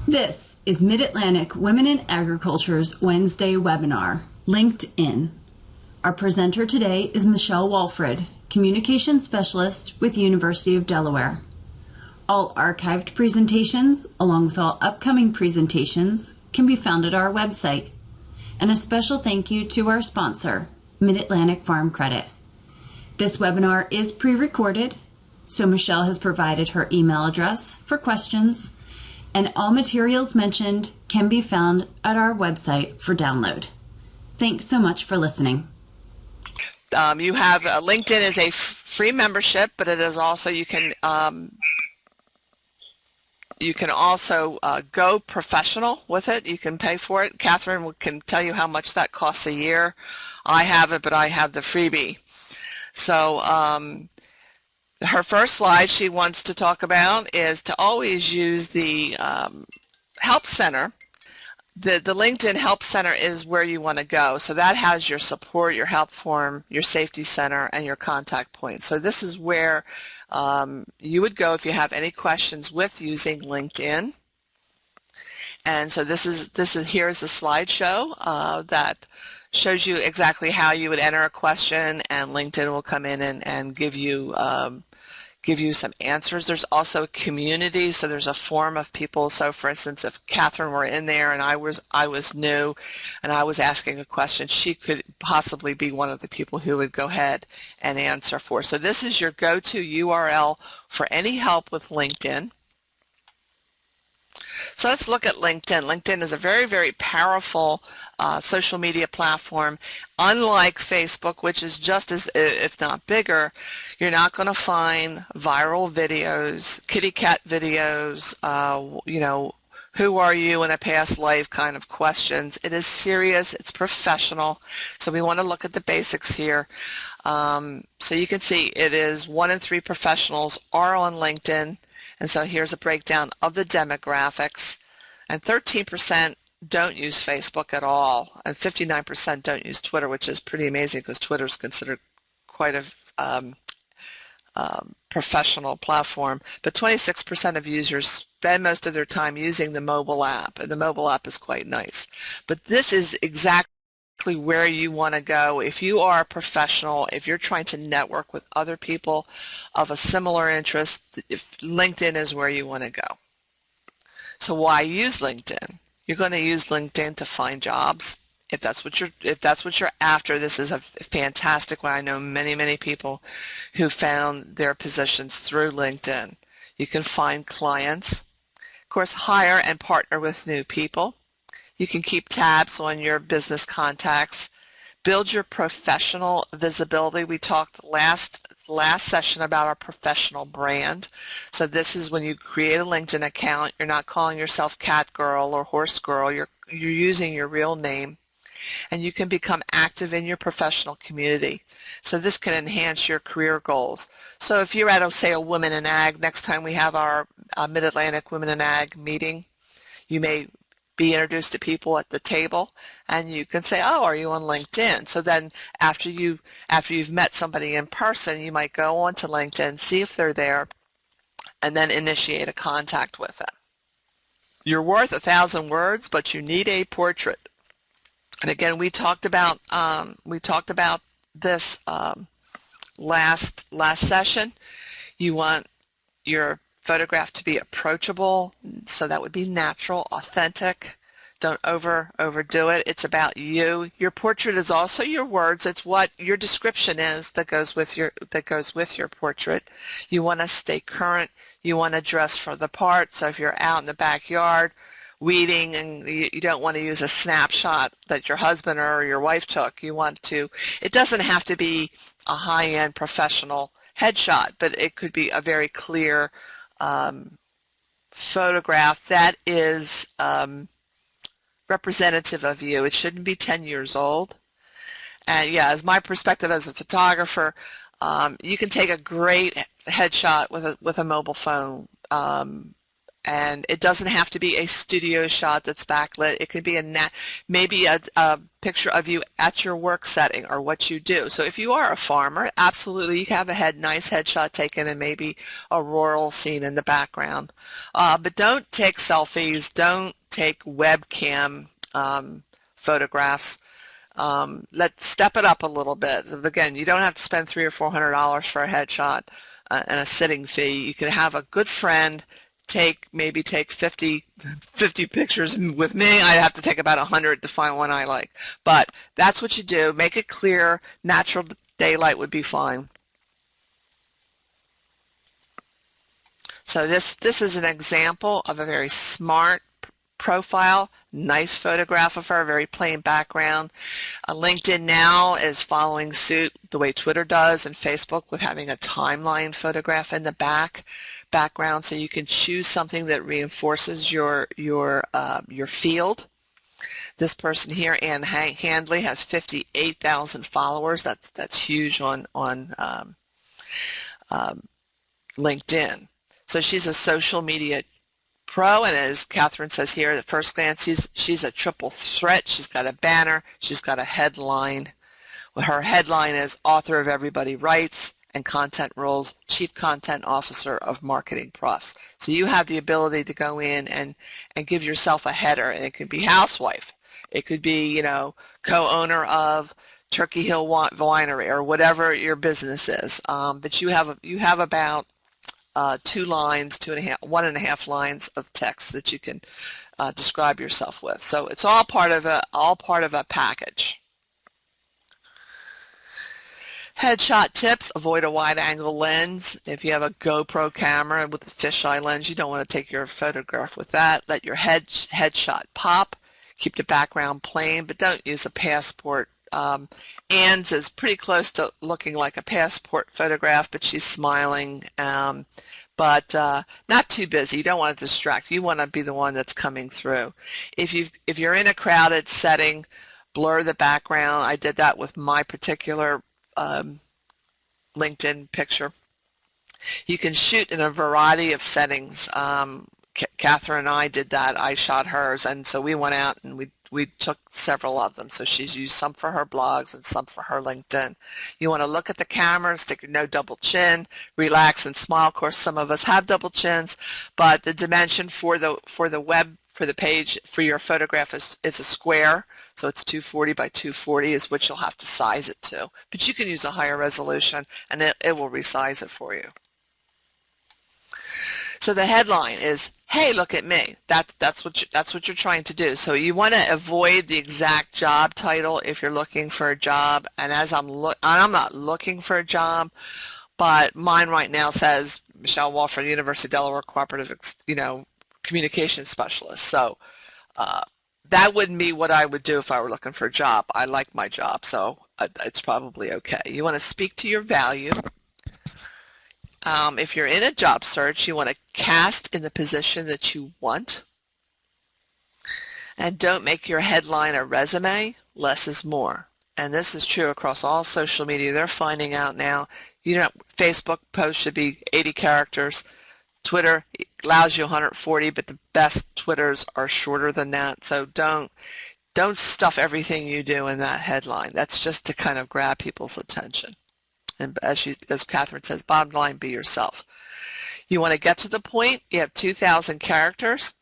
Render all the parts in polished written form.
This is Mid-Atlantic Women in Agriculture's Wednesday webinar, LinkedIn. Our presenter today is Michelle Walfred, Communications Specialist with University of Delaware. All archived presentations, along with all upcoming presentations, can be found at our website. And a special thank you to our sponsor, Mid-Atlantic Farm Credit. This webinar is pre-recorded, so Michelle has provided her email address for questions, and all materials mentioned can be found at our website for download. Thanks so much for listening. You have LinkedIn is a free membership, but it is also you can also go professional with it. You can pay for it. Catherine can tell you how much that costs a year. I have it, but I have the freebie. So her first slide she wants to talk about is to always use the Help Center. The LinkedIn Help Center is where you want to go. So that has your support, your help form, your safety center, and your contact point. So this is where you would go if you have any questions with using LinkedIn. And so here's a slideshow that shows you exactly how you would enter a question, and LinkedIn will come in and give you some answers. There's also a community, so there's a forum of people. So for instance, if Catherine were in there and I was new and I was asking a question, she could possibly be one of the people who would go ahead and answer for. So this is your go-to URL for any help with LinkedIn. So let's look at LinkedIn. LinkedIn is a very, very powerful social media platform. Unlike Facebook, which is just as, if not bigger, you're not going to find viral videos, kitty cat videos, who are you in a past life kind of questions. It is serious, it's professional, so we want to look at the basics here. So you can see it is 1 in 3 professionals are on LinkedIn. And so here's a breakdown of the demographics, and 13% don't use Facebook at all, and 59% don't use Twitter, which is pretty amazing because Twitter is considered quite a professional platform. But 26% of users spend most of their time using the mobile app, and the mobile app is quite nice. But this is exactly where you want to go if you are a professional, if you're trying to network with other people of a similar interest. If LinkedIn is where you want to go. So why use LinkedIn? You're going to use LinkedIn to find jobs. If that's what you're after, this is a fantastic one. I know many people who found their positions through LinkedIn. You can find clients, of course, hire and partner with new people. You can keep tabs on your business contacts, build your professional visibility. We talked last session about our professional brand. So this is when you create a LinkedIn account, you're not calling yourself Cat Girl or Horse Girl, you're using your real name, and you can become active in your professional community. So this can enhance your career goals. So if you're at, say, a Women in Ag, next time we have our Mid-Atlantic Women in Ag meeting, you may be introduced to people at the table, and you can say, oh, are you on LinkedIn? So then after you've met somebody in person, you might go onto LinkedIn, see if they're there, and then initiate a contact with them. You're worth 1,000 words, but you need a portrait. And again, we talked about this last session. You want your photograph to be approachable, so that would be natural, authentic. Don't overdo it. It's about you. Your portrait is also your words. It's what your description is that goes with your portrait. You want to stay current. You want to dress for the part. So if you're out in the backyard weeding and you don't want to use a snapshot that your husband or your wife took, you want to. It doesn't have to be a high-end professional headshot, but it could be a very clear photograph that is representative of you. It shouldn't be 10 years old. And yeah, as my perspective as a photographer, you can take a great headshot with a mobile phone. And it doesn't have to be a studio shot that's backlit. It could be maybe a picture of you at your work setting or what you do. So if you are a farmer, absolutely you can have a nice headshot taken and maybe a rural scene in the background. But don't take selfies. Don't take webcam photographs. Let's step it up a little bit. Again, you don't have to spend $300 or $400 for a headshot and a sitting fee. You can have a good friend maybe take 50 pictures. With me, I have to take about 100 to find one I like. But that's what you do. Make it clear. Natural daylight would be fine. So this is an example of a very smart profile, nice photograph of her, very plain background. LinkedIn now is following suit the way Twitter does and Facebook with having a timeline photograph in the background, so you can choose something that reinforces your field. This person here, Ann Handley, has 58,000 followers. That's huge on LinkedIn. So she's a social media pro, and as Catherine says here, at first glance, she's a triple threat. She's got a banner, she's got a headline. Well, her headline is author of Everybody Writes and content roles, Chief Content Officer of Marketing Profs. So you have the ability to go in and give yourself a header, and it could be housewife. It could be, co-owner of Turkey Hill Winery or whatever your business is. But you have about 2 lines, 1.5 lines of text that you can describe yourself with. So it's all part of a package. Headshot tips: avoid a wide-angle lens. If you have a GoPro camera with a fisheye lens, you don't want to take your photograph with that. Let your headshot pop. Keep the background plain, but don't use a passport. Ann's is pretty close to looking like a passport photograph, but she's smiling, but not too busy. You don't want to distract. You want to be the one that's coming through. If you're in a crowded setting, blur the background. I did that with my particular LinkedIn picture. You can shoot in a variety of settings. Catherine and I did that. I shot hers, and so we went out and we took several of them. So she's used some for her blogs and some for her LinkedIn. You want to look at the camera, stick your no double chin, relax and smile. Of course, some of us have double chins, but the dimension for the page for your photograph is a square, so it's 240 by 240 is what you'll have to size it to. But you can use a higher resolution, and it will resize it for you. So the headline is, "Hey, look at me." That's what you're trying to do. So you want to avoid the exact job title if you're looking for a job. And as I'm not looking for a job, but mine right now says Michelle Walford, University of Delaware Cooperative, Communication Specialist. So that wouldn't be what I would do if I were looking for a job. I like my job, so it's probably okay. You want to speak to your value. If you're in a job search, you want to cast in the position that you want. And don't make your headline a resume. Less is more. And this is true across all social media. They're finding out now, Facebook posts should be 80 characters. Twitter allows you 140, but the best Twitters are shorter than that. So don't stuff everything you do in that headline. That's just to kind of grab people's attention. And as Catherine says, bottom line, be yourself. You want to get to the point. You have 2,000 characters.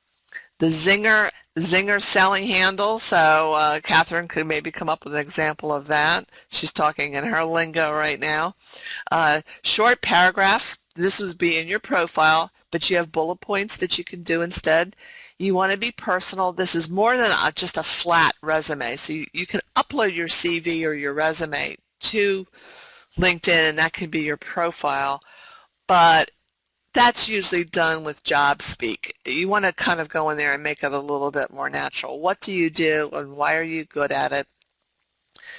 The zinger selling handle. So Catherine could maybe come up with an example of that. She's talking in her lingo right now. Short paragraphs. This would be in your profile, but you have bullet points that you can do instead. You want to be personal. This is more than just a flat resume. So you can upload your CV or your resume to LinkedIn, and that can be your profile, but that's usually done with job speak. You want to kind of go in there and make it a little bit more natural. What do you do and why are you good at it?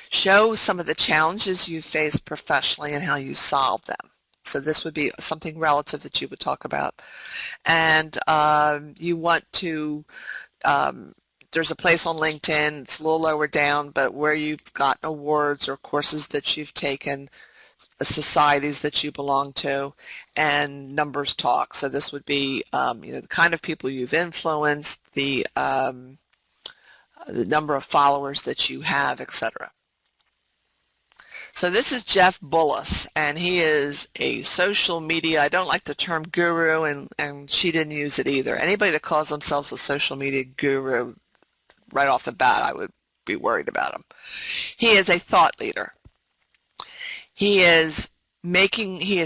Show some of the challenges you faced professionally and how you solved them. So this would be something relative that you would talk about. And you want to, there's a place on LinkedIn, it's a little lower down, but where you've gotten awards or courses that you've taken, societies that you belong to, and numbers talk. So this would be the kind of people you've influenced, the number of followers that you have, etc. So this is Jeff Bullas, and he is a social media, I don't like the term guru, and she didn't use it either. Anybody that calls themselves a social media guru, right off the bat, I would be worried about him. He is a thought leader. He is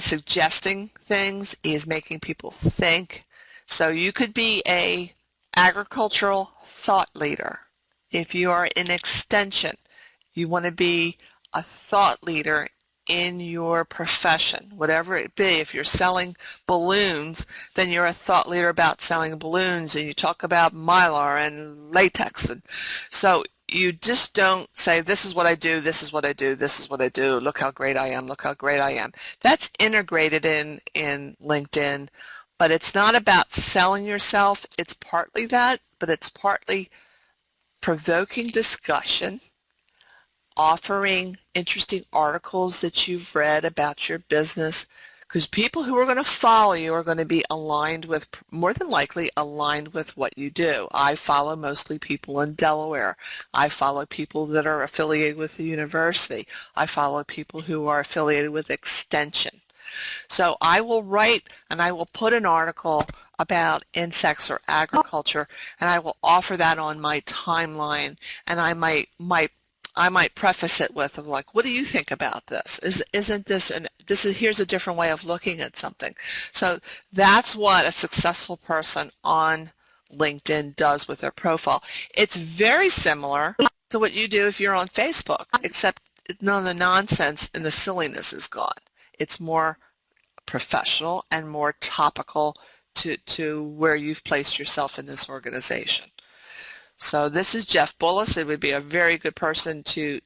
suggesting things. He is making people think. So you could be a agricultural thought leader. If you are in extension, you want to be a thought leader in your profession, whatever it be. If you're selling balloons, then you're a thought leader about selling balloons, and you talk about mylar and latex. And so you just don't say, this is what I do, this is what I do, this is what I do, look how great I am, look how great I am. That's integrated in LinkedIn, but it's not about selling yourself. It's partly that, but it's partly provoking discussion, offering interesting articles that you've read about your business, because people who are going to follow you are going to be aligned with, more than likely aligned with what you do. I follow mostly people in Delaware. I follow people that are affiliated with the university. I follow people who are affiliated with Extension. So I will write and I will put an article about insects or agriculture, and I will offer that on my timeline, and I might preface it with, like, what do you think about this? Isn't this, and here's a different way of looking at something. So that's what a successful person on LinkedIn does with their profile. It's very similar to what you do if you're on Facebook, except none of the nonsense and the silliness is gone. It's more professional and more topical to where you've placed yourself in this organization. So this is Jeff Bullas. It would be a very good person to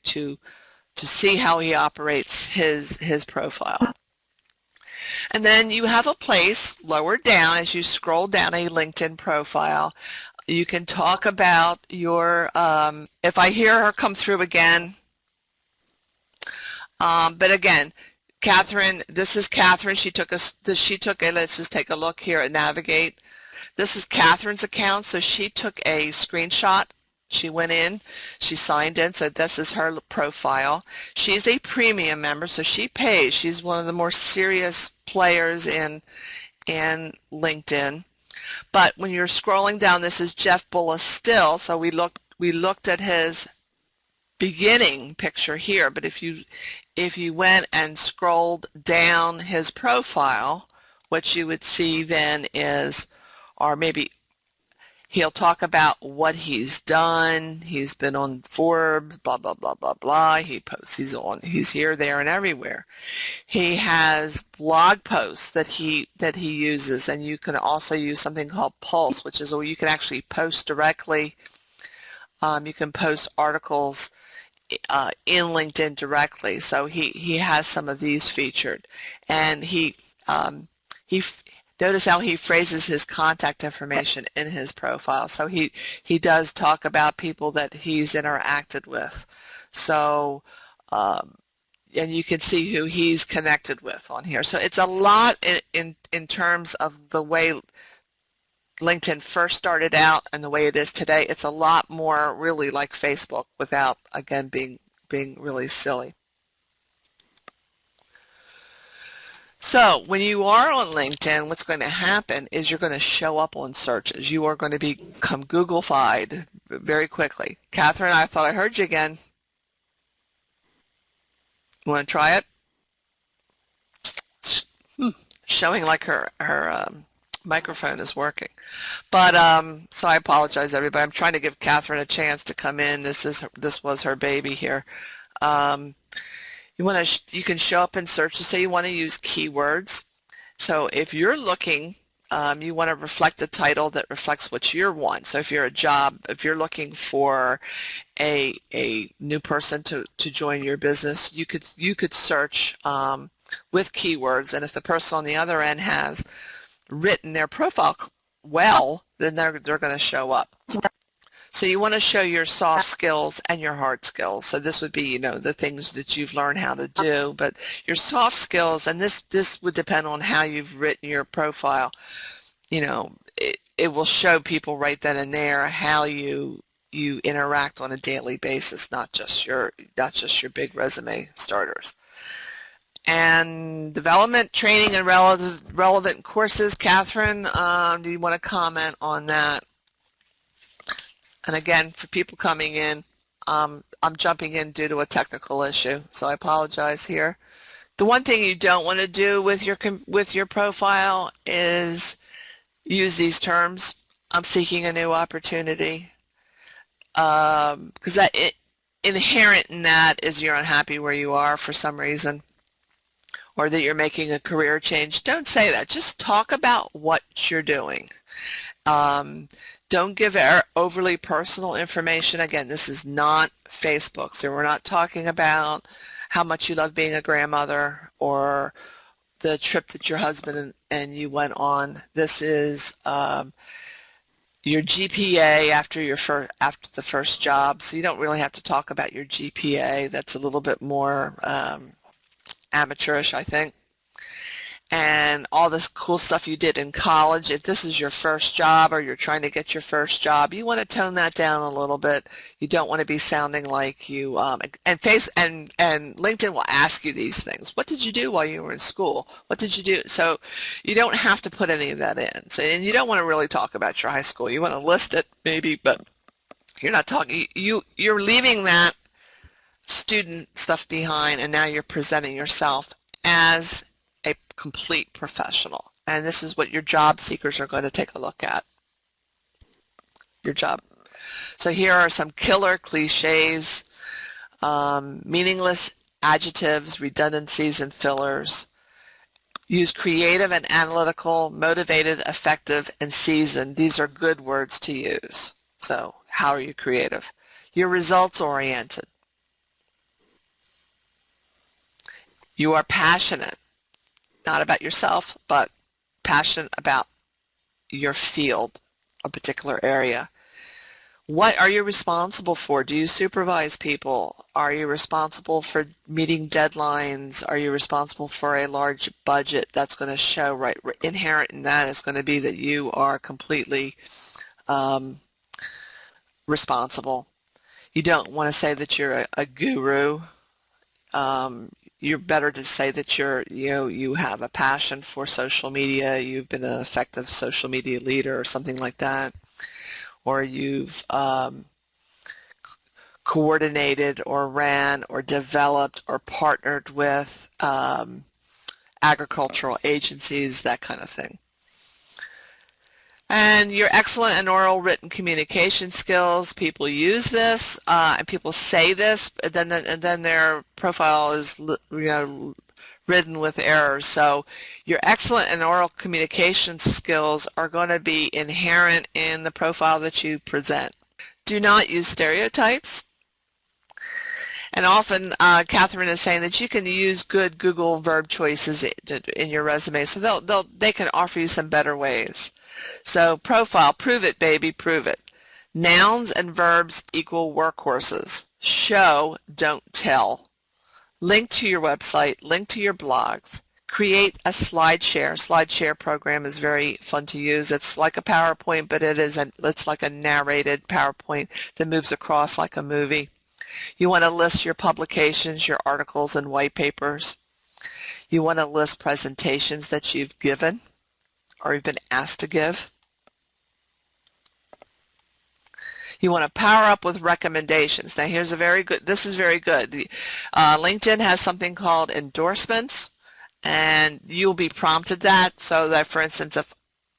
see how he operates his profile. And then you have a place lower down as you scroll down a LinkedIn profile. You can talk about your, if I hear her come through again, but again, Catherine, this is Catherine. Let's just take a look here at Navigate. This is Catherine's account, so she took a screenshot. She went in, she signed in, so this is her profile. She's a premium member, so she pays. She's one of the more serious players in LinkedIn. But when you're scrolling down, this is Jeff Bullas still, so we looked at his beginning picture here, but if you went and scrolled down his profile, what you would see then is, or maybe he'll talk about what he's done. He's been on Forbes, blah, blah, blah, blah, blah. He posts, he's here, there, and everywhere. He has blog posts that he uses, and you can also use something called Pulse, which is where you can actually post directly. You can post articles in LinkedIn directly. So he has some of these featured, and he notice how he phrases his contact information in his profile. So he does talk about people that he's interacted with. So and you can see who he's connected with on here. So it's a lot in terms of the way LinkedIn first started out and the way it is today. It's a lot more really like Facebook without, again, being really silly. So when you are on LinkedIn, what's going to happen is you're going to show up on searches. You are going to become Google-fied very quickly. Catherine, I thought I heard you again. You want to try it? Showing like her microphone is working. But so I apologize, everybody. I'm trying to give Catherine a chance to come in. This was her baby here. You can show up in searches, so you want to use keywords. So if you're looking, you want to reflect the title that reflects what you want. So if you're if you're looking for a new person to join your business, you could search with keywords, and if the person on the other end has written their profile well, then they're going to show up. So you want to show your soft skills and your hard skills. So this would be, you know, the things that you've learned how to do, but your soft skills, and this would depend on how you've written your profile. You know, it will show people right then and there how you interact on a daily basis, not just your big resume starters. And development, training, and relevant courses. Catherine, do you want to comment on that? And again, for people coming in, I'm jumping in due to a technical issue, so I apologize here. The one thing you don't want to do with your profile is use these terms. I'm seeking a new opportunity, because inherent in that is you're unhappy where you are for some reason, or that you're making a career change. Don't say that. Just talk about what you're doing. Don't give overly personal information. Again, this is not Facebook, so we're not talking about how much you love being a grandmother or the trip that your husband and you went on. This is your GPA after the first job, so you don't really have to talk about your GPA. That's a little bit more amateurish, I think. And all this cool stuff you did in college. If this is your first job or you're trying to get your first job, you want to tone that down a little bit. You don't want to be sounding like you and LinkedIn will ask you these things. What did you do while you were in school? What did you do? So you don't have to put any of that in. So, and you don't want to really talk about your high school. You want to list it maybe, but you're not talking. You're leaving that student stuff behind, and now you're presenting yourself as a complete professional. And this is what your job seekers are going to take a look at. Your job. So here are some killer cliches, meaningless adjectives, redundancies, and fillers. Use creative and analytical, motivated, effective, and seasoned. These are good words to use. So how are you creative? You're results oriented. You are passionate. Not about yourself, but passionate about your field, a particular area. What are you responsible for? Do you supervise people? Are you responsible for meeting deadlines? Are you responsible for a large budget? That's going to show right inherent in that is going to be that you are completely responsible. You don't want to say that you're a guru. You're better to say that you have a passion for social media, you've been an effective social media leader or something like that, or you've coordinated or ran or developed or partnered with agricultural agencies, that kind of thing. And you're excellent in oral written communication skills. People use this and people say this, and then their profile is ridden with errors. So your excellent in oral communication skills are going to be inherent in the profile that you present. Do not use stereotypes. And often Catherine is saying that you can use good Google verb choices in your resume, so they can offer you some better ways. So profile, prove it, baby, prove it. Nouns and verbs equal workhorses. Show, don't tell. Link to your website, link to your blogs. Create a slide share. Slide share program is very fun to use. It's like a PowerPoint, but it's like a narrated PowerPoint that moves across like a movie. You want to list your publications, your articles, and white papers. You want to list presentations that you've given or you've been asked to give. You want to power up with recommendations. Now this is very good. LinkedIn has something called endorsements, and you'll be prompted that, so that, for instance, if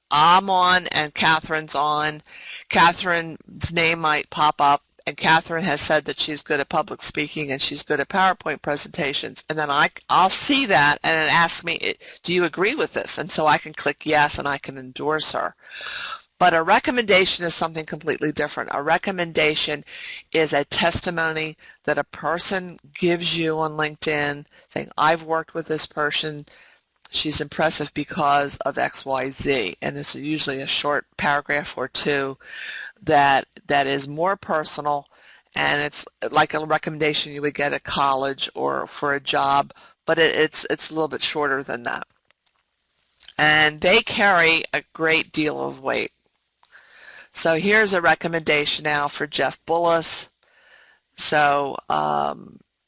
I'm on and Catherine's on, Catherine's name might pop up, and Catherine has said that she's good at public speaking and she's good at PowerPoint presentations, and then I'll see that and it asks me, do you agree with this? And so I can click yes and I can endorse her. But a recommendation is something completely different. A recommendation is a testimony that a person gives you on LinkedIn saying, I've worked with this person, she's impressive because of XYZ, and it's usually a short paragraph or two that is more personal, and it's like a recommendation you would get at college or for a job, but it's a little bit shorter than that. And they carry a great deal of weight. So here's a recommendation now for Jeff Bullas. So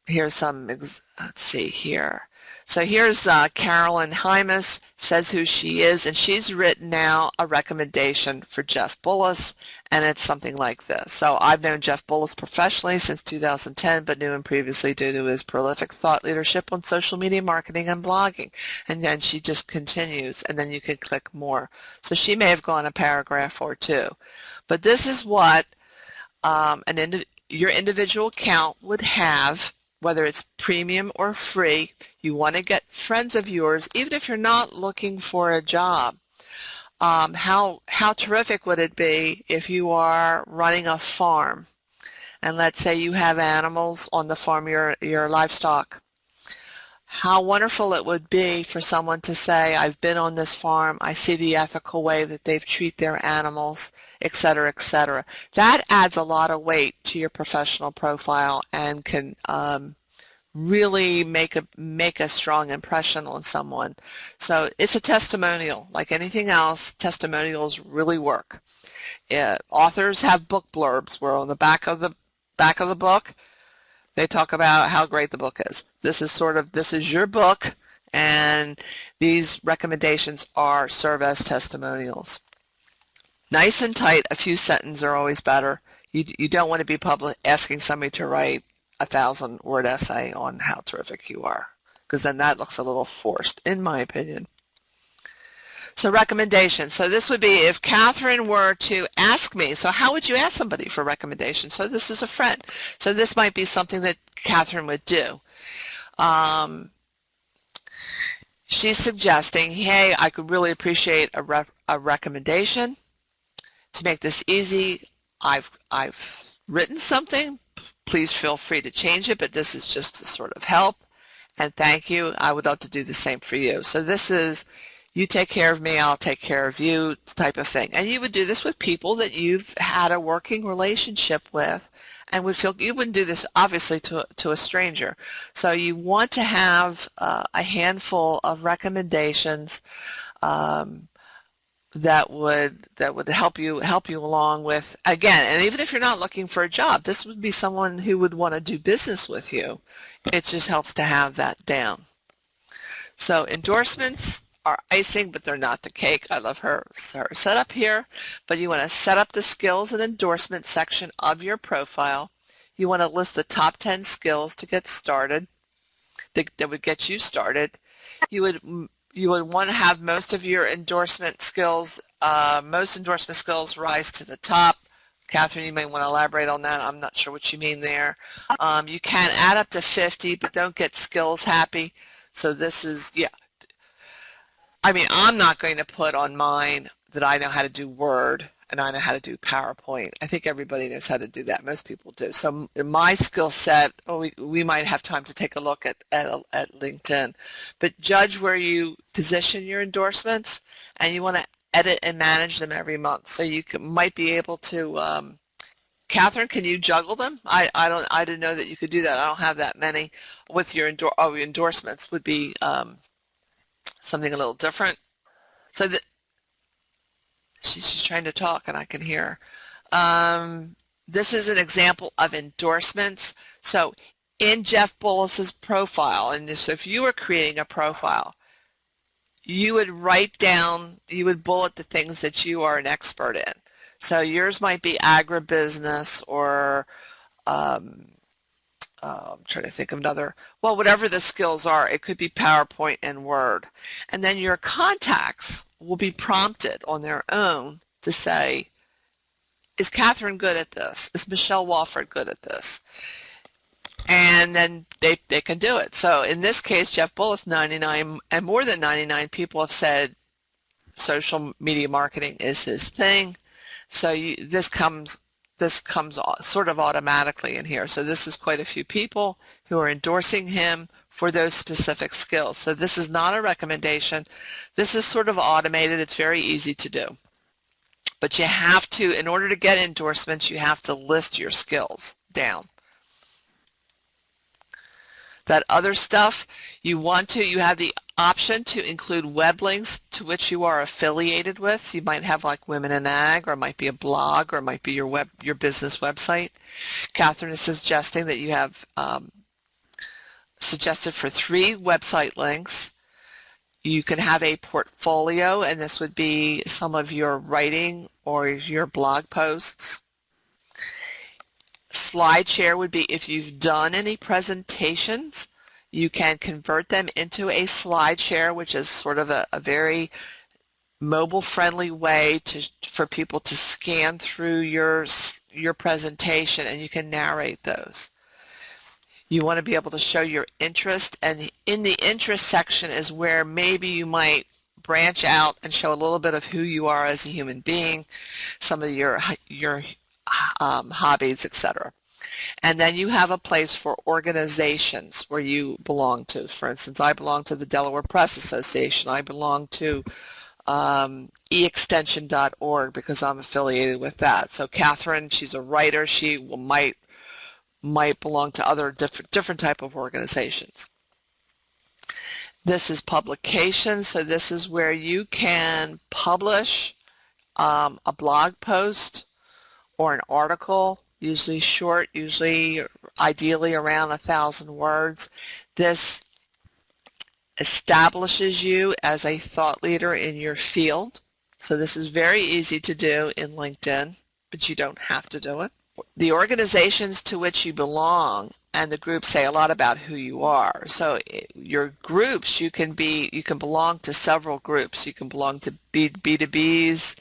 here's some, let's see here. So here's Carolyn Hymas, says who she is, and she's written now a recommendation for Jeff Bullas, and it's something like this. So I've known Jeff Bullas professionally since 2010, but knew him previously due to his prolific thought leadership on social media marketing and blogging. And then she just continues, and then you can click more. So she may have gone a paragraph or two. But this is what your individual account would have, whether it's premium or free. You want to get friends of yours, even if you're not looking for a job. How terrific would it be if you are running a farm, and let's say you have animals on the farm, your livestock. How wonderful it would be for someone to say, I've been on this farm, I see the ethical way that they treat their animals, etc., etc. That adds a lot of weight to your professional profile and can really make a strong impression on someone. So it's a testimonial. Like anything else, testimonials really work. Authors have book blurbs where on the back of the book they talk about how great the book is. This is your book, and these recommendations serve as testimonials. Nice and tight, a few sentences are always better. You don't want to be asking somebody to write a 1,000-word essay on how terrific you are, because then that looks a little forced, in my opinion. So recommendations. So this would be if Catherine were to ask me, so how would you ask somebody for recommendations? So this is a friend. So this might be something that Catherine would do. She's suggesting, hey, I could really appreciate a recommendation. To make this easy, I've written something. Please feel free to change it, but this is just to sort of help. And thank you. I would love to do the same for you. So this is, you take care of me, I'll take care of you type of thing. And you would do this with people that you've had a working relationship with, and would feel you wouldn't do this obviously to a stranger. So you want to have a handful of recommendations that would help you along with, again, and even if you're not looking for a job, this would be someone who would want to do business with you. It just helps to have that down. So endorsements are icing, but they're not the cake. I love her setup here. But you want to set up the skills and endorsement section of your profile. You want to list the top 10 skills to get started that would get you started. You would want to have most of your endorsement skills, most endorsement skills rise to the top. Catherine, you may want to elaborate on that. I'm not sure what you mean there. You can add up to 50, but don't get skills happy. So this is, yeah. I mean, I'm not going to put on mine that I know how to do Word and I know how to do PowerPoint. I think everybody knows how to do that. Most people do. So in my skill set, we might have time to take a look at LinkedIn. But judge where you position your endorsements, and you want to edit and manage them every month. So you might be able to, Catherine, can you juggle them? I didn't know that you could do that. I don't have that many. With your endorsements would be something a little different. So that she's trying to talk and I can hear her. This is an example of endorsements. So in Jeff Bullas's profile, and so if you were creating a profile, you would write down, you would bullet the things that you are an expert in. So yours might be agribusiness, or I'm trying to think of another, well, whatever the skills are, it could be PowerPoint and Word. And then your contacts will be prompted on their own to say, is Catherine good at this? Is Michelle Walford good at this? And then they can do it. So in this case, Jeff Bullas, 99 and more than 99 people have said social media marketing is his thing. So this comes sort of automatically in here. So this is quite a few people who are endorsing him for those specific skills. So this is not a recommendation. This is sort of automated. It's very easy to do. But you have to, in order to get endorsements, you have to list your skills down. That other stuff, you have the option to include web links to which you are affiliated with. You might have like Women in Ag, or it might be a blog, or it might be your business website. Catherine is suggesting that you have suggested for 3 website links. You can have a portfolio, and this would be some of your writing or your blog posts. SlideShare would be if you've done any presentations, you can convert them into a SlideShare, which is sort of a very mobile-friendly way for people to scan through your presentation, and you can narrate those. You want to be able to show your interest, and in the interest section is where maybe you might branch out and show a little bit of who you are as a human being, some of your hobbies, etc. And then you have a place for organizations where you belong to. For instance, I belong to the Delaware Press Association. I belong to eextension.org because I'm affiliated with that. So Catherine, she's a writer. She might belong to other different type of organizations. This is publication, so this is where you can publish a blog post or an article, usually short, ideally around 1,000 words. This establishes you as a thought leader in your field. So this is very easy to do in LinkedIn, but you don't have to do it. The organizations to which you belong and the groups say a lot about who you are. So your groups, you can belong to several groups. You can belong to B2Bs.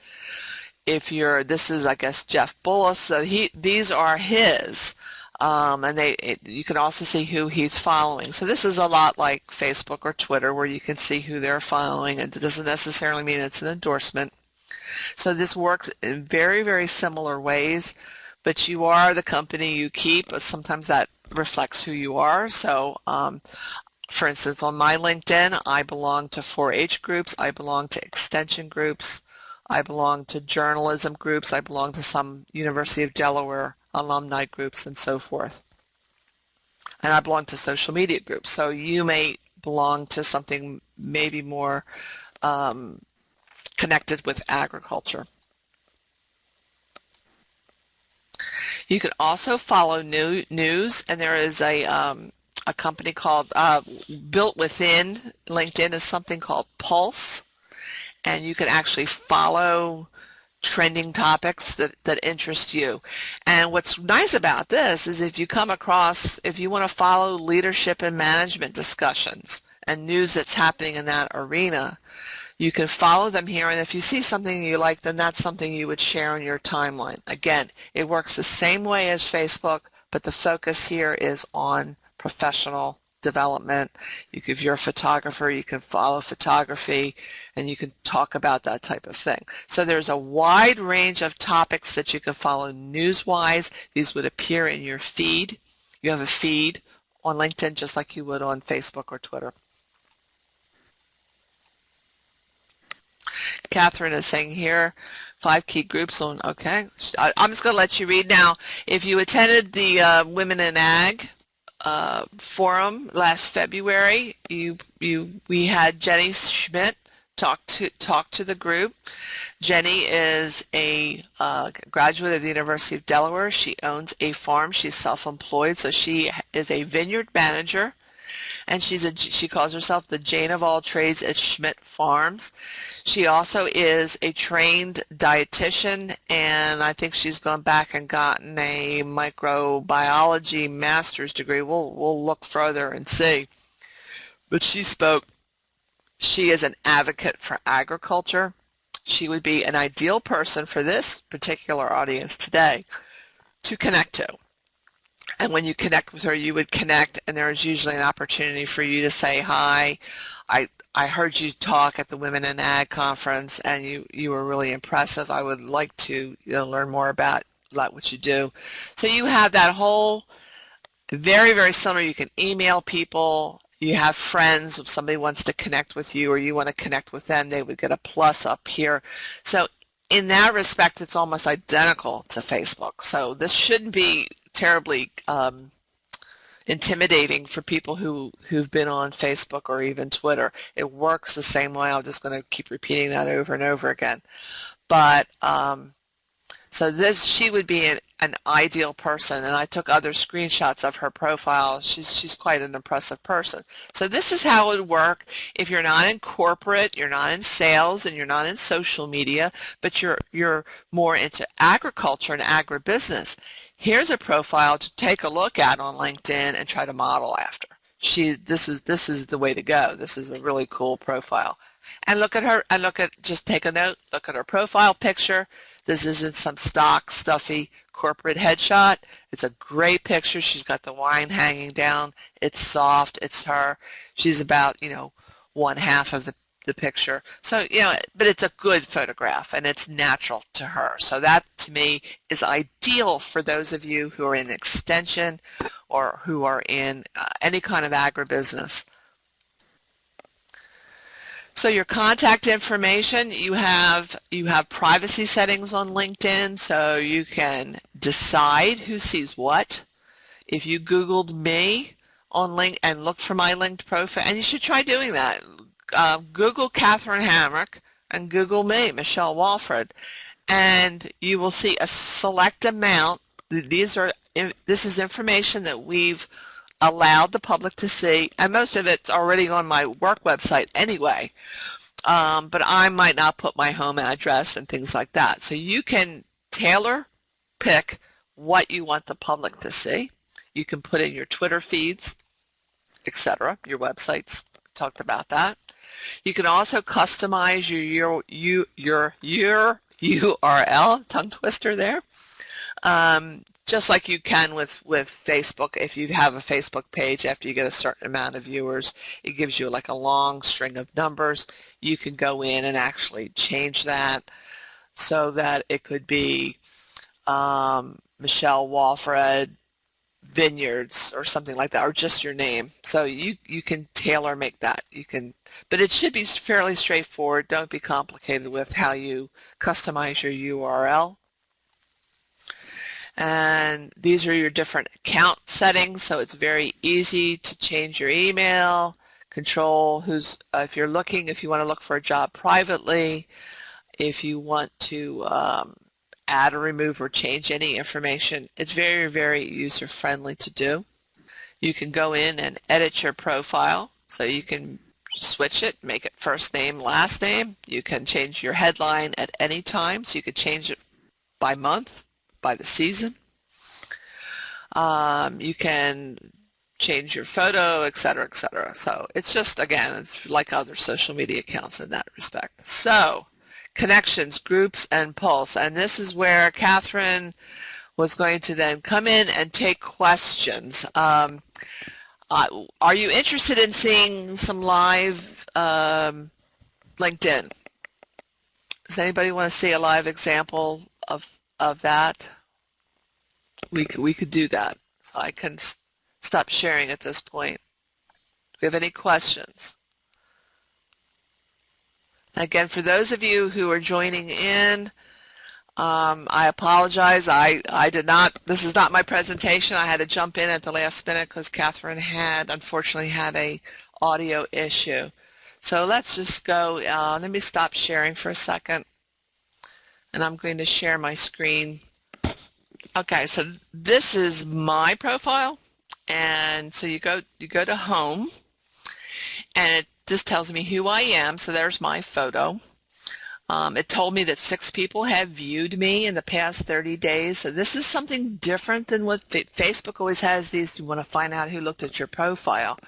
This is, I guess, Jeff Bullas, so these are his, and you can also see who he's following. So this is a lot like Facebook or Twitter, where you can see who they're following, and it doesn't necessarily mean it's an endorsement. So this works in very, very similar ways, but you are the company you keep. Sometimes that reflects who you are. So for instance, on my LinkedIn, I belong to 4-H groups, I belong to extension groups, I belong to journalism groups, I belong to some University of Delaware alumni groups, and so forth. And I belong to social media groups. So you may belong to something maybe more connected with agriculture. You can also follow news, and there is a company called, built within LinkedIn is something called Pulse, and you can actually follow trending topics that interest you. And what's nice about this is if you want to follow leadership and management discussions and news that's happening in that arena, you can follow them here, and if you see something you like, then that's something you would share on your timeline. Again, it works the same way as Facebook, but the focus here is on professional development. If you're a photographer, you can follow photography, and you can talk about that type of thing. So there's a wide range of topics that you can follow news-wise. These would appear in your feed. You have a feed on LinkedIn just like you would on Facebook or Twitter. Catherine is saying here, 5 key groups on, okay. I'm just going to let you read now. If you attended the Women in Ag forum last February, we had Jenny Schmidt talk to the group. Jenny is a graduate of the University of Delaware. She owns a farm. She's self-employed, so she is a vineyard manager, and she calls herself the Jane of all trades at Schmidt Farms. She also is a trained dietitian, and I think she's gone back and gotten a microbiology master's degree. We'll look further and see. But she is an advocate for agriculture. She would be an ideal person for this particular audience today to connect to. And when you connect with her, you would connect, and there is usually an opportunity for you to say, hi, I heard you talk at the Women in Ag conference, and you were really impressive. I would like to learn more about what you do. So you have that whole very, very similar. You can email people. you have friends, if somebody wants to connect with you or you want to connect with them, they would get a plus up here. So in that respect, it's almost identical to Facebook. So this shouldn't be terribly intimidating for people who've been on Facebook or even Twitter. It works the same way. I'm just going to keep repeating that over and over again. But so she would be an ideal person, and I took other screenshots of her profile. She's quite an impressive person. So this is how it would work if you're not in corporate, you're not in sales, and you're not in social media, but you're more into agriculture and agribusiness. Here's a profile to take a look at on LinkedIn and try to model after. This is the way to go. This is a really cool profile. And look at her, and just take a note, look at her profile picture. This isn't some stock, stuffy corporate headshot. It's a great picture. She's got the wine hanging down. It's soft. It's her. She's about, one half of the picture. So, but it's a good photograph, and it's natural to her. So that, to me, is ideal for those of you who are in extension or who are in any kind of agribusiness. So your contact information, you have privacy settings on LinkedIn, so you can decide who sees what. If you Googled me on LinkedIn and looked for my linked profile, and you should try doing that. Google Catherine Hamrick and Google me, Michelle Walfred, and you will see a select amount. This is information that we've allowed the public to see, and most of it's already on my work website anyway, but I might not put my home address and things like that. So you can pick what you want the public to see. You can put in your Twitter feeds, etc., your websites. We talked about that. You can also customize your URL, tongue twister there. Just like you can with Facebook. If you have a Facebook page, after you get a certain amount of viewers, it gives you like a long string of numbers. You can go in and actually change that so that it could be Michelle Walfred Vineyards or something like that, or just your name. So you can tailor make that. But it should be fairly straightforward. Don't be complicated with how you customize your URL. And these are your different account settings, so it's very easy to change your email, control if you want to look for a job privately, if you want to add or remove or change any information. It's very, very user-friendly to do. You can go in and edit your profile, so you can switch it, make it first name, last name. You can change your headline at any time, so you could change it by month, by the season. You can change your photo, etc., etc. So it's just, again, it's like other social media accounts in that respect. So connections, groups, and pulse. And this is where Catherine was going to then come in and take questions. Are you interested in seeing some live LinkedIn? Does anybody want to see a live example of that? We could do that. So I can stop sharing at this point. Do we have any questions? Again, for those of you who are joining in, I apologize. I did not, this is not my presentation. I had to jump in at the last minute because Catherine unfortunately had a audio issue. So let's just go, let me stop sharing for a second, and I'm going to share my screen. Okay, so this is my profile, and so you go to home, and it just tells me who I am. So there's my photo. It told me that 6 people have viewed me in the past 30 days. So this is something different than what Facebook always has. You want to find out who looked at your profile,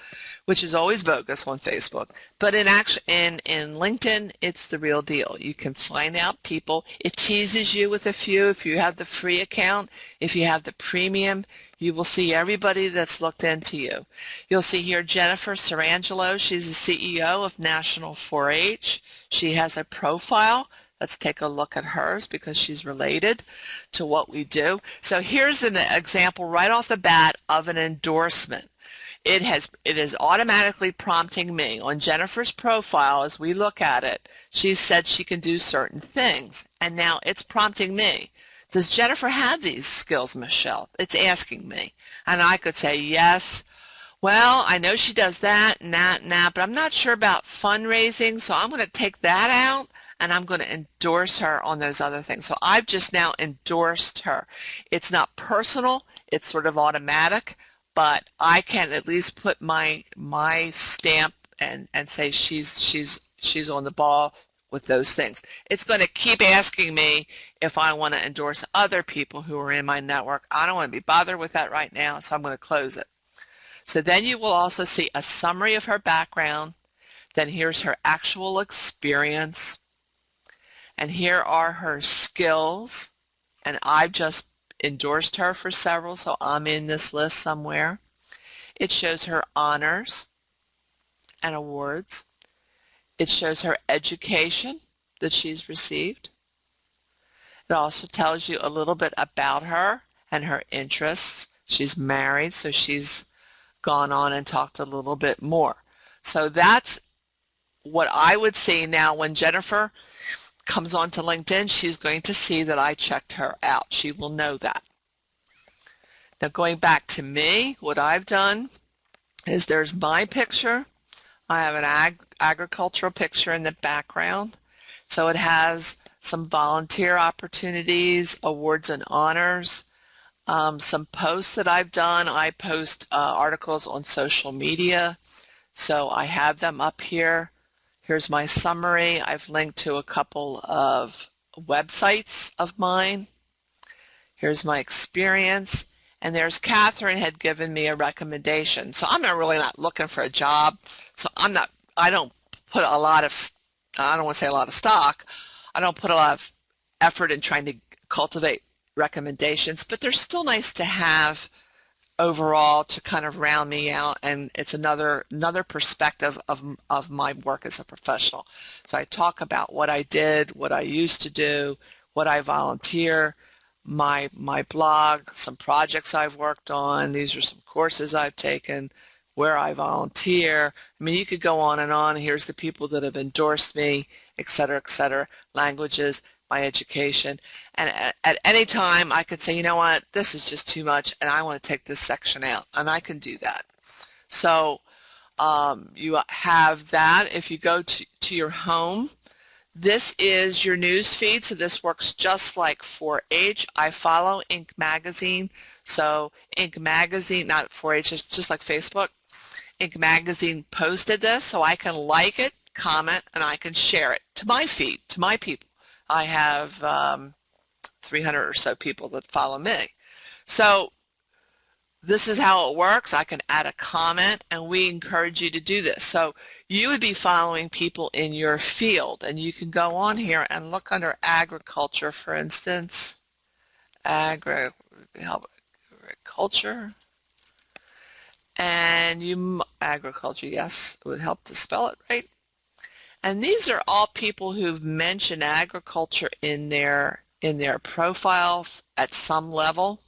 which is always bogus on Facebook. But in LinkedIn, it's the real deal. You can find out people. It teases you with a few. If you have the free account, if you have the premium, you will see everybody that's looked into you. You'll see here Jennifer Sarangelo. She's the CEO of National 4-H. She has a profile. Let's take a look at hers because she's related to what we do. So here's an example right off the bat of an endorsement. it is automatically prompting me. On Jennifer's profile, as we look at it, she said she can do certain things, and now it's prompting me. Does Jennifer have these skills, Michelle? It's asking me. And I could say yes. Well, I know she does that and that and that, but I'm not sure about fundraising, so I'm going to take that out and I'm going to endorse her on those other things. So I've just now endorsed her. It's not personal, it's sort of automatic, but I can at least put my stamp and say she's on the ball with those things. It's going to keep asking me if I want to endorse other people who are in my network. I don't want to be bothered with that right now, so I'm going to close it. So then you will also see a summary of her background. Then here's her actual experience. And here are her skills. And I've just endorsed her for several, so I'm in this list somewhere. It shows her honors and awards. It shows her education that she's received. It also tells you a little bit about her and her interests. She's married, so she's gone on and talked a little bit more. So that's what I would see. Now when Jennifer comes onto LinkedIn, she's going to see that I checked her out. She will know that. Now going back to me, what I've done is there's my picture. I have an agricultural picture in the background. So it has some volunteer opportunities, awards and honors, some posts that I've done. I post articles on social media, so I have them up here. Here's my summary. I've linked to a couple of websites of mine. Here's my experience, and there's Catherine had given me a recommendation. So I'm really not looking for a job, so I don't put a lot of, I don't want to say a lot of stock, I don't put a lot of effort in trying to cultivate recommendations, but they're still nice to have overall to kind of round me out, and it's another perspective of my work as a professional. So I talk about what I did, what I used to do, what I volunteer, my blog, some projects I've worked on, these are some courses I've taken, where I volunteer. I mean, you could go on and on. Here's the people that have endorsed me, et cetera, languages, my education. And at any time I could say, you know what, this is just too much and I want to take this section out, and I can do that. So you have that. If you go to your home, this is your news feed, so this works just like 4-H. I follow Inc. Magazine, so Inc. Magazine, not 4-H, it's just like Facebook. Inc. Magazine posted this, so I can like it, comment, and I can share it to my feed, to my people. I have 300 or so people that follow me. So this is how it works. I can add a comment, and we encourage you to do this. So you would be following people in your field, and you can go on here and look under agriculture, for instance. Agriculture, and agriculture, yes, it would help to spell it right. And these are all people who've mentioned agriculture in their profile at some level.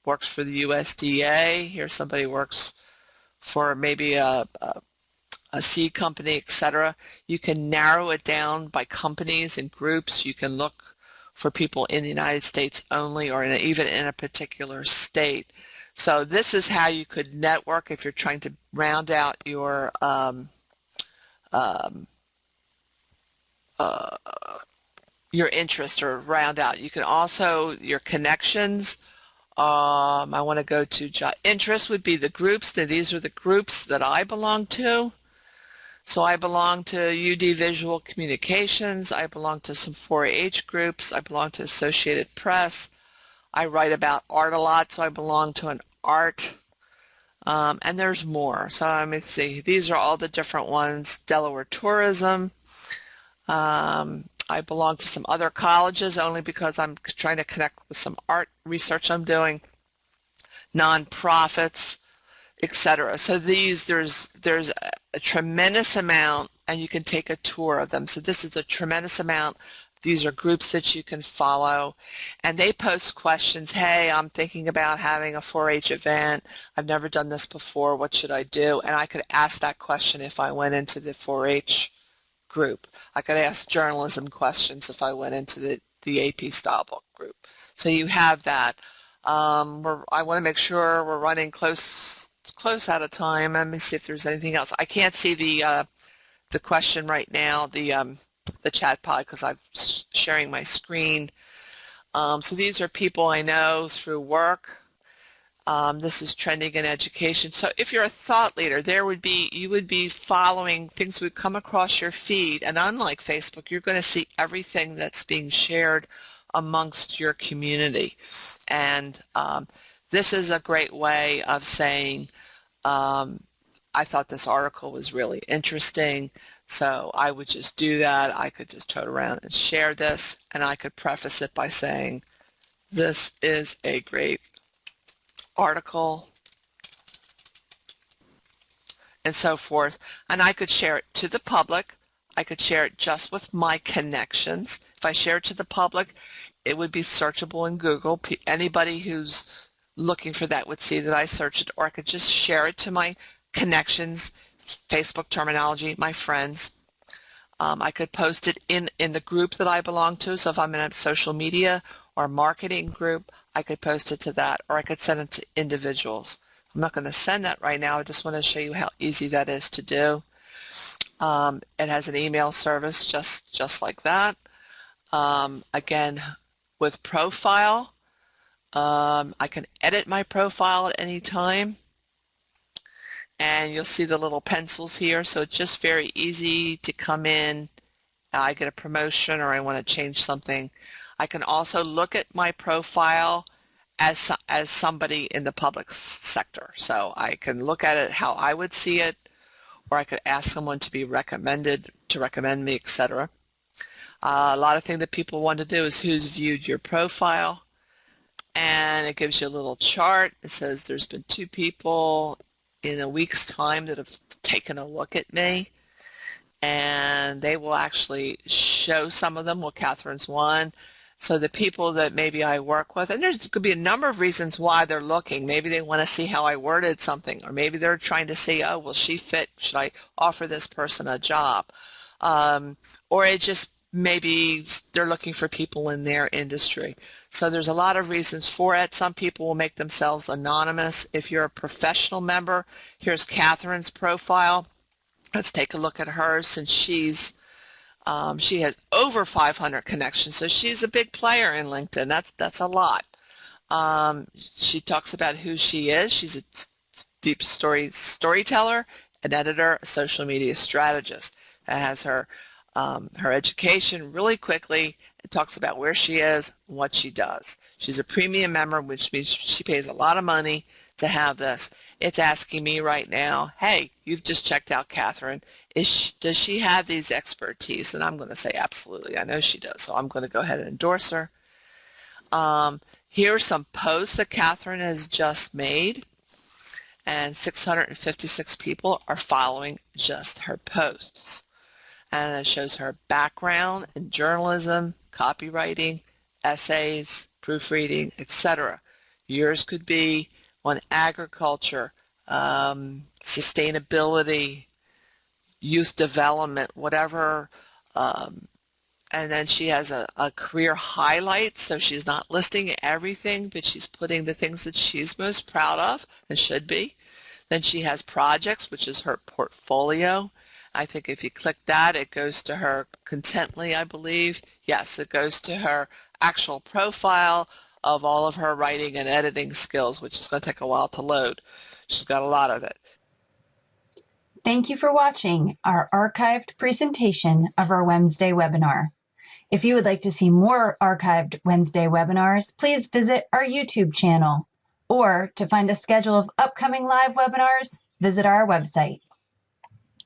Works for the USDA. Here somebody works for maybe a seed company, etc. You can narrow it down by companies and groups. You can look for people in the United States only, or even in a particular state. So this is how you could network if you're trying to round out your interest, or round out. You can also, your connections, I want to go to interest would be the groups. These are the groups that I belong to. So I belong to UD Visual Communications. I belong to some 4-H groups. I belong to Associated Press. I write about art a lot, so I belong to an art. And there's more. So let me see. These are all the different ones. Delaware Tourism. I belong to some other colleges only because I'm trying to connect with some art research I'm doing, nonprofits, etc. So there's a tremendous amount, and you can take a tour of them. So this is a tremendous amount These are groups that you can follow, and they post questions. Hey, I'm thinking about having a 4-H event. I've never done this before. What should I do? And I could ask that question if I went into the 4-H group. I could ask journalism questions if I went into the AP style book group. So you have that. I want to make sure we're running close out of time. Let me see if there's anything else. I can't see the question right now, the chat pod, because I'm sharing my screen. So these are people I know through work. This is trending in education. So if you're a thought leader, you would be following things would come across your feed, and unlike Facebook, you're going to see everything that's being shared amongst your community. And this is a great way of saying, I thought this article was really interesting, so I would just do that. I could just turn around and share this, and I could preface it by saying, this is a great article, and so forth. And I could share it to the public. I could share it just with my connections. If I share it to the public, it would be searchable in Google. Anybody who's looking for that would see that I searched it, or I could just share it to my connections, Facebook terminology, my friends. I could post it in the group that I belong to. So if I'm in a social media or marketing group, I could post it to that, or I could send it to individuals. I'm not going to send that right now. I just want to show you how easy that is to do. It has an email service just like that. Again, with profile, I can edit my profile at any time. And you'll see the little pencils here, so it's just very easy to come in. I get a promotion or I want to change something. I can also look at my profile as somebody in the public sector. So I can look at it how I would see it, or I could ask someone to be recommended, to recommend me, etc. A lot of things that people want to do is who's viewed your profile, and it gives you a little chart. It says there's been 2 people in a week's time that have taken a look at me, and they will actually show some of them. Well, Catherine's one. So the people that maybe I work with, and there could be a number of reasons why they're looking. Maybe they want to see how I worded something, or maybe they're trying to see, oh, will she fit? Should I offer this person a job? Or it just maybe they're looking for people in their industry. So there's a lot of reasons for it. Some people will make themselves anonymous. If you're a professional member, here's Catherine's profile. Let's take a look at hers, since she has over 500 connections, so she's a big player in LinkedIn. That's a lot. She talks about who she is. She's a deep storyteller, an editor, a social media strategist. That has her education really quickly. It talks about where she is, what she does. She's a premium member, which means she pays a lot of money to have this. It's asking me right now, hey, you've just checked out Catherine. Does she have these expertise? And I'm going to say absolutely. I know she does. So I'm going to go ahead and endorse her. Here are some posts that Catherine has just made, and 656 people are following just her posts. And it shows her background in journalism, copywriting, essays, proofreading, etc. Yours could be on agriculture, sustainability, youth development, whatever. And then she has a career highlight, so she's not listing everything, but she's putting the things that she's most proud of and should be. Then she has projects, which is her portfolio. I think if you click that, it goes to her Contently, I believe. Yes, it goes to her actual profile of all of her writing and editing skills, which is going to take a while to load. She's got a lot of it. Thank you for watching our archived presentation of our Wednesday webinar. If you would like to see more archived Wednesday webinars, please visit our YouTube channel. Or to find a schedule of upcoming live webinars, visit our website.